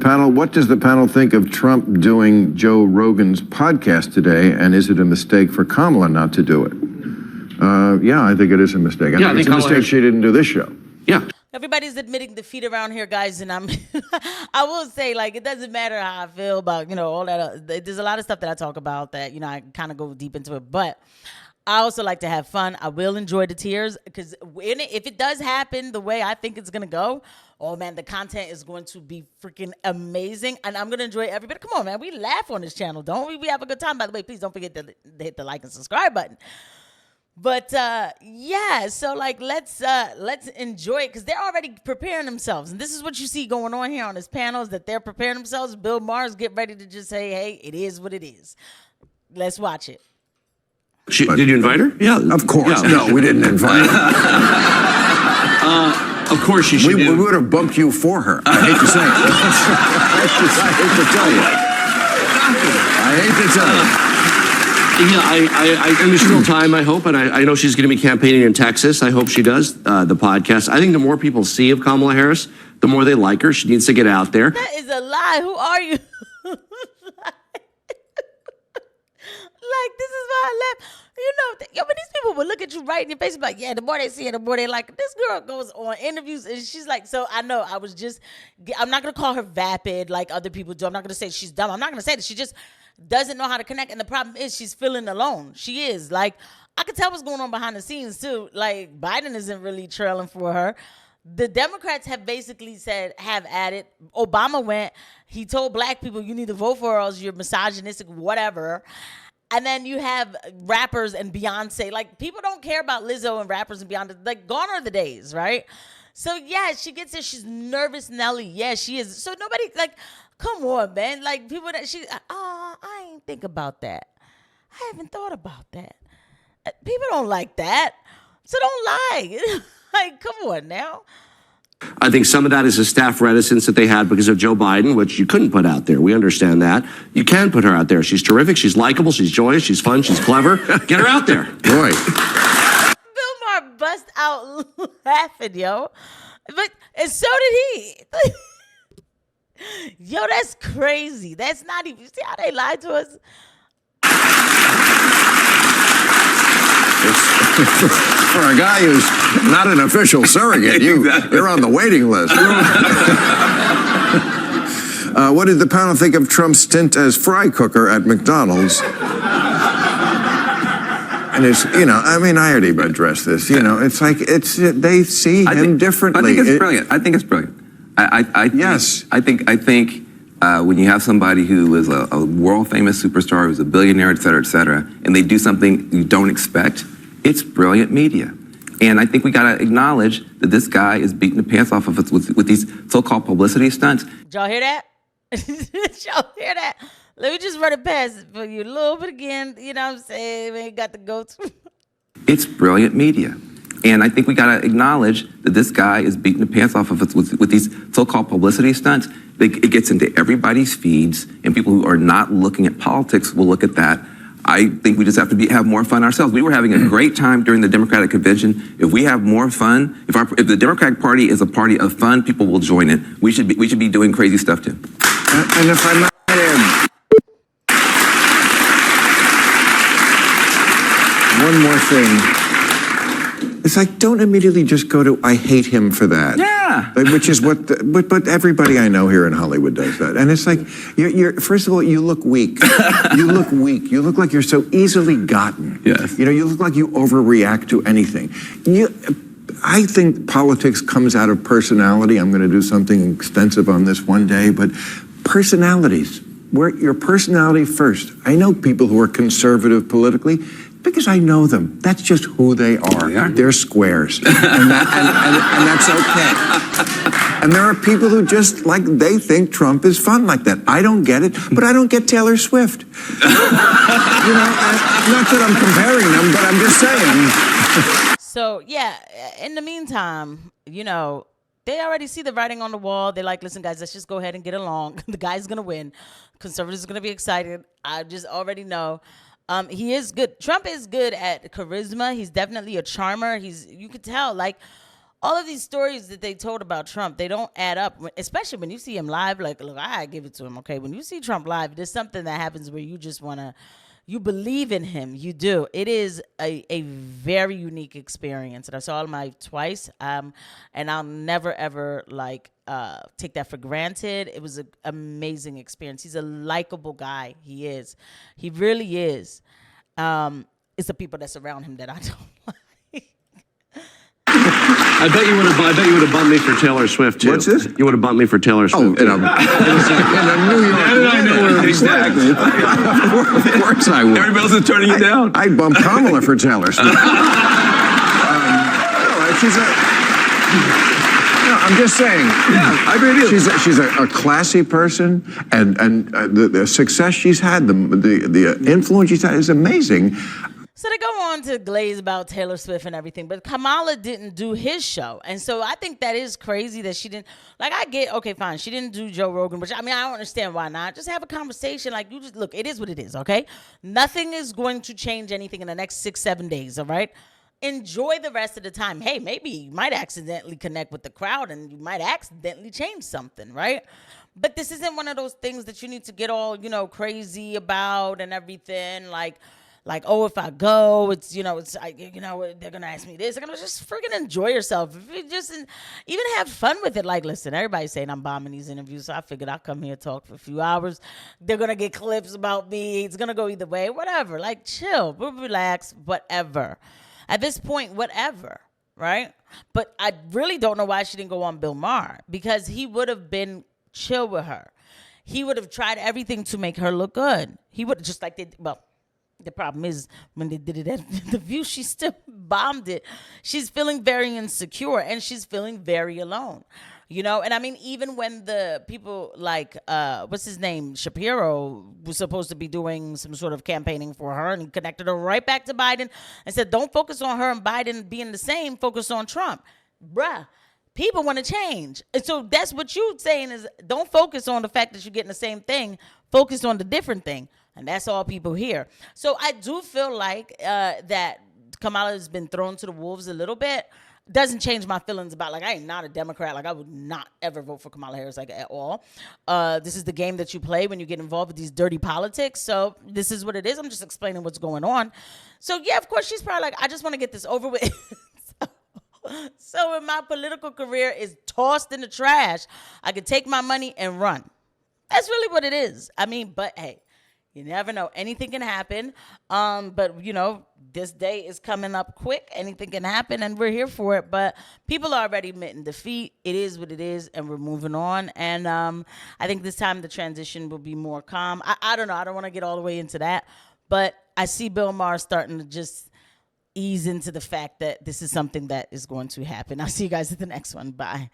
panel. What does the panel think of Trump doing Joe Rogan's podcast today, and is it a mistake for Kamala not to do it? Yeah, I think it is a mistake. I think it's a mistake she didn't do this show. Yeah. Everybody's admitting defeat around here, guys, and I will say, like, it doesn't matter how I feel about, all that. There's a lot of stuff that I talk about that, I kind of go deep into it, but I also like to have fun. I will enjoy the tears, because if it does happen the way I think it's going to go, oh, man, the content is going to be freaking amazing, and I'm going to enjoy everybody. Come on, man. We laugh on this channel, don't we? We have a good time. By the way, please don't forget to hit the like and subscribe button. But yeah, so like let's enjoy it, because they're already preparing themselves, and this is what you see going on here on this panel, is that they're preparing themselves. Bill Maher's getting ready to just say, "Hey, it is what it is." Let's watch it. Did you invite her? Yeah, of course. Yeah. No, we didn't invite her. Of course she should. We would have bumped you for her. I hate to say it. I hate to tell you. I hate to tell you. Yeah, there's still time, I hope, and I know she's going to be campaigning in Texas. I hope she does, the podcast. I think the more people see of Kamala Harris, the more they like her. She needs to get out there. That is a lie. Who are you? Like, this is why I laugh. But these people will look at you right in your face and be like, yeah, the more they see it, the more they like it. This girl goes on interviews, and she's like, so I know I'm not going to call her vapid like other people do. I'm not going to say she's dumb. I'm not going to say that. She just doesn't know how to connect, and the problem is she's feeling alone. She is. Like, I can tell what's going on behind the scenes, too. Like, Biden isn't really trailing for her. The Democrats have basically have added. Obama went, he told black people, you need to vote for her, or else you're misogynistic, whatever. And then you have rappers and Beyonce. Like, people don't care about Lizzo and rappers and Beyonce. Like, gone are the days, right? So, yeah, she gets there. She's nervous, Nelly. Yeah, she is. So, nobody, like, come on, man. Like, people that I ain't think about that. I haven't thought about that. People don't like that. So, don't lie. Like, come on now. I think some of that is a staff reticence that they had because of Joe Biden, which you couldn't put out there. We understand that. You can put her out there. She's terrific. She's likable. She's joyous. She's fun. She's clever. Get her out there. Boy. Bill Maher bust out laughing, yo. And so did he. Yo, that's crazy. That's not even, see how they lied to us? For a guy who's not an official surrogate, you're on the waiting list. What did the panel think of Trump's stint as fry cooker at McDonald's? And it's, I already addressed this. It's like they see him differently. I think it's brilliant. I think it's brilliant. Yes. I think when you have somebody who is a world famous superstar, who's a billionaire, et cetera, and they do something you don't expect, it's brilliant media. And I think we got to acknowledge that this guy is beating the pants off of us with these so-called publicity stunts. Did y'all hear that? Did y'all hear that? Let me just run it past for you a little bit again. You know what I'm saying? We ain't got to go to. It's brilliant media. And I think we got to acknowledge that this guy is beating the pants off of us with these so-called publicity stunts. It gets into everybody's feeds, and people who are not looking at politics will look at that. I think we just have to have more fun ourselves. We were having a great time during the Democratic convention. If we have more fun, if the Democratic Party is a party of fun, people will join it. We should be doing crazy stuff too. And if I might add one more thing, it's like, don't immediately just go to, I hate him for that. Yeah. Which is but everybody I know here in Hollywood does that. And it's like, you're first of all, you look weak. You look weak. You look like you're so easily gotten. Yes. You look like you overreact to anything. I think politics comes out of personality. I'm going to do something extensive on this one day, but personalities. Your personality first. I know people who are conservative politically because I know them. That's just who they are. They're squares. And that's okay. And there are people who just, they think Trump is fun like that. I don't get it, but I don't get Taylor Swift. Not that I'm comparing them, but I'm just saying. So, yeah, in the meantime, they already see the writing on the wall. They're like, listen, guys, let's just go ahead and get along. The guy's going to win. Conservatives are going to be excited. I just already know. He is good. Trump is good at charisma. He's definitely a charmer. You could tell, all of these stories that they told about Trump, they don't add up, especially when you see him live. Like, look, I give it to him, okay? When you see Trump live, there's something that happens where you just want to, you believe in him. You do. It is a very unique experience. And I saw him live twice, and I'll never, ever, take that for granted. It was an amazing experience. He's a likable guy. He is. He really is. It's the people that surround him that I don't like. I bet you would have bumped me for Taylor Swift too. What's this? You would have bumped me for Taylor Swift. Oh, in a New York. Exactly. Of course I would. Everybody else is turning you down. I'd bump Kamala for Taylor Swift. No, I'm just saying. Yeah, I agree with you. She's a classy person, and the success she's had, the influence she's had is amazing. So they go on to glaze about Taylor Swift and everything, but Kamala didn't do his show. And so I think that is crazy that she didn't, I get, okay, fine, she didn't do Joe Rogan, which, I don't understand why not. Just have a conversation, you just, look, it is what it is, okay? Nothing is going to change anything in the next 6-7 days, all right? Enjoy the rest of the time. Hey, maybe you might accidentally connect with the crowd and you might accidentally change something, right? But this isn't one of those things that you need to get all, crazy about and everything, oh, if I go, it's, they're going to ask me this. They're going to just freaking enjoy yourself. If you just even have fun with it. Listen, everybody's saying I'm bombing these interviews, so I figured I'll come here and talk for a few hours. They're going to get clips about me. It's going to go either way, whatever. Chill, relax, whatever. At this point, whatever, right? But I really don't know why she didn't go on Bill Maher, because he would have been chill with her. He would have tried everything to make her look good. He would have just the problem is when they did it at The View, she still bombed it. She's feeling very insecure and she's feeling very alone, And even when the people what's his name, Shapiro, was supposed to be doing some sort of campaigning for her, and he connected her right back to Biden and said, don't focus on her and Biden being the same, focus on Trump. Bruh. People want to change. And so that's what you're saying is, don't focus on the fact that you're getting the same thing. Focus on the different thing. And that's all people hear. So I do feel like that Kamala has been thrown to the wolves a little bit. Doesn't change my feelings about, I am not a Democrat. I would not ever vote for Kamala Harris, at all. This is the game that you play when you get involved with these dirty politics. So this is what it is. I'm just explaining what's going on. So, yeah, of course, she's probably I just want to get this over with. So when my political career is tossed in the trash, I could take my money and run. That's really what it is. But hey, you never know. Anything can happen. But this day is coming up quick. Anything can happen, and we're here for it. But people are already admitting defeat. It is what it is, and we're moving on. And I think this time the transition will be more calm. I don't know. I don't want to get all the way into that. But I see Bill Maher starting to just ease into the fact that this is something that is going to happen. I'll see you guys at the next one. Bye.